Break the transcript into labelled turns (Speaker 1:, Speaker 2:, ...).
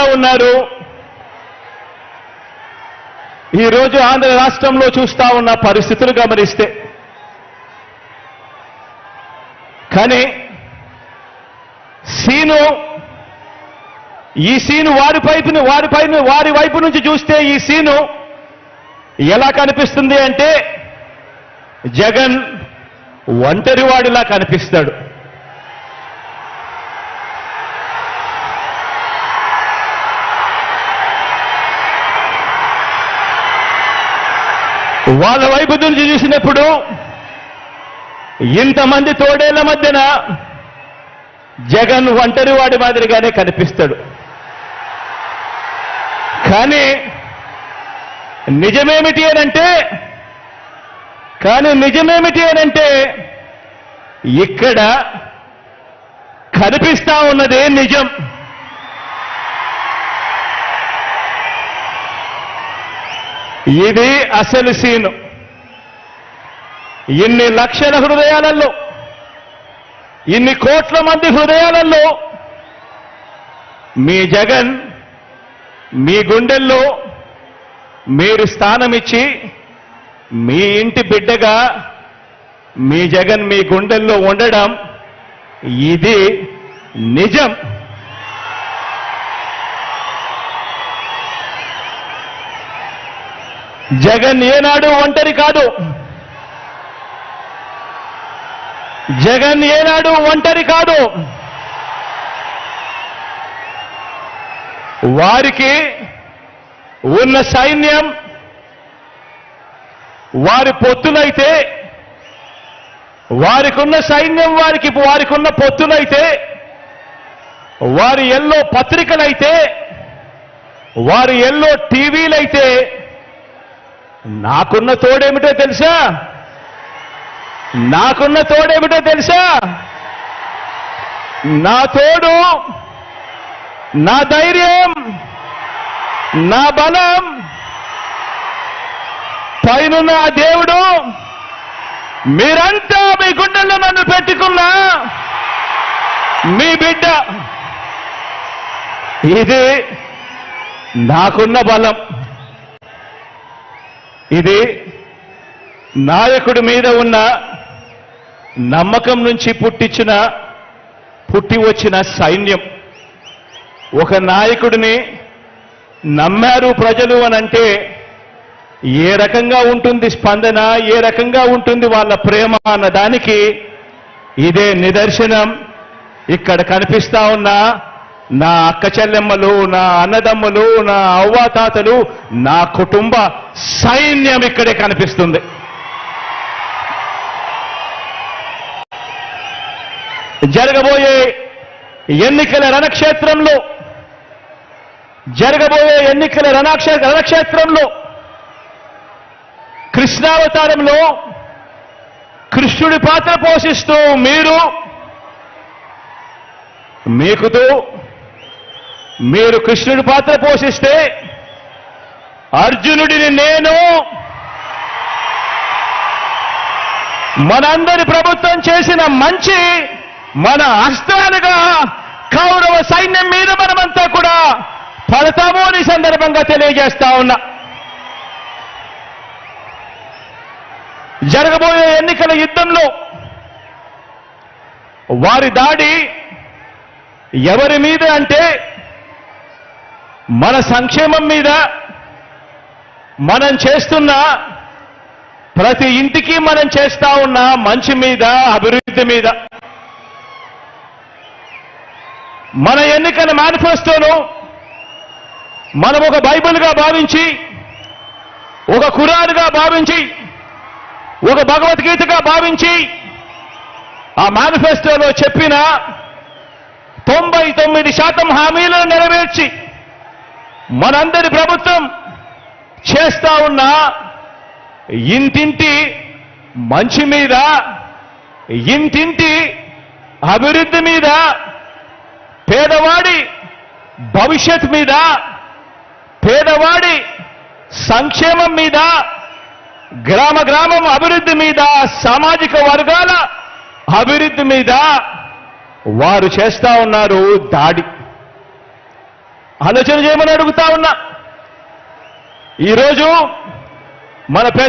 Speaker 1: సిద్ధంగా ఉన్నారు. ఈరోజు ఆంధ్ర రాష్ట్రంలో చూస్తా ఉన్న పరిస్థితులు గమనిస్తే, కానీ ఈ సీను వారి వైపు నుంచి చూస్తే ఈ సీను ఎలా కనిపిస్తుంది అంటే జగన్ ఒంటరివాడిలా కనిపిస్తాడు. వాళ్ళ వైపు నుంచి చూసినప్పుడు ఇంతమంది తోడేళ్ల మధ్యన జగన్ ఒంటరివాడి మాదిరిగానే కనిపిస్తాడు. కానీ నిజమేమిటి అనంటే ఇక్కడ కనిపిస్తా ఉన్నదే నిజం. ఇది అసలు సీను. ఇన్ని లక్షల హృదయాలలో, ఇన్ని కోట్ల మంది హృదయాలలో మీ జగన్ మీ గుండెల్లో మీరు స్థానమిచ్చి మీ ఇంటి బిడ్డగా మీ జగన్ మీ గుండెల్లో ఉండడం ఇది నిజం. జగన్ ఏనాడు ఒంటరి కాదు. జగన్ ఏనాడు ఒంటరి కాదు. వారికి ఉన్న సైన్యం వారి పొత్తులైతే, వారికున్న సైన్యం వారికున్న పొత్తులైతే, వారి ఎల్లో పత్రికలైతే, వారి ఎల్లో టీవీలైతే, నాకున్న తోడేమిటో తెలుసా? నా తోడు, నా ధైర్యం, నా బలం పైనున్న ఆ దేవుడు. మీరంతా మీ గుండెల్లో నన్ను పెట్టుకున్న మీ బిడ్డ. ఇది నాకున్న బలం. ఇది నాయకుడి మీద ఉన్న నమ్మకం నుంచి పుట్టి వచ్చిన సైన్యం. ఒక నాయకుడిని నమ్మారు ప్రజలు అనంటే ఏ రకంగా ఉంటుంది స్పందన, ఏ రకంగా ఉంటుంది వాళ్ళ ప్రేమ అన్న దానికి ఇదే నిదర్శనం. ఇక్కడ కనిపిస్తా ఉన్న నా అక్క చెల్లెమ్మలు, నా అన్నదమ్ములు, నా అవ్వాతాతలు, నా కుటుంబ సైన్యం ఇక్కడే కనిపిస్తుంది. జరగబోయే ఎన్నికల రణక్షేత్రంలో కృష్ణావతారంలో కృష్ణుడి పాత్ర పోషిస్తూ మీరు కృష్ణుడి పాత్ర పోషిస్తే, అర్జునుడిని నేను మనందరి ప్రభుత్వం చేసిన మంచి మన అస్త్రాలుగా కౌరవ సైన్యం మీద మనమంతా కూడా పడతాము అని సందర్భంగా తెలియజేస్తా ఉన్నా. జరగబోయే ఎన్నికల యుద్ధంలో వారి దాడి ఎవరి మీద అంటే మన సంక్షేమం మీద, మనం చేస్తున్న ప్రతి ఇంటికి మనం చేస్తా ఉన్న మంచి మీద, అభివృద్ధి మీద. మన ఎన్నికల మేనిఫెస్టోను మనం ఒక బైబిల్గా భావించి, ఒక ఖురాన్గా భావించి, ఒక భగవద్గీతగా భావించి ఆ మేనిఫెస్టోలో చెప్పిన 99% హామీలను నెరవేర్చి మనందరి ప్రభుత్వం చేస్తా ఉన్న ఇంటింటి మంచి మీద, ఇంటింటి అభివృద్ధి మీద, పేదవాడి భవిష్యత్ మీద, పేదవాడి సంక్షేమం మీద, గ్రామం అభివృద్ధి మీద, సామాజిక వర్గాల అభివృద్ధి మీద వారు చేస్తా ఉన్నారు దాడి. ఆలోచన చేయమని అడుగుతా ఉన్నా. ఈరోజు మన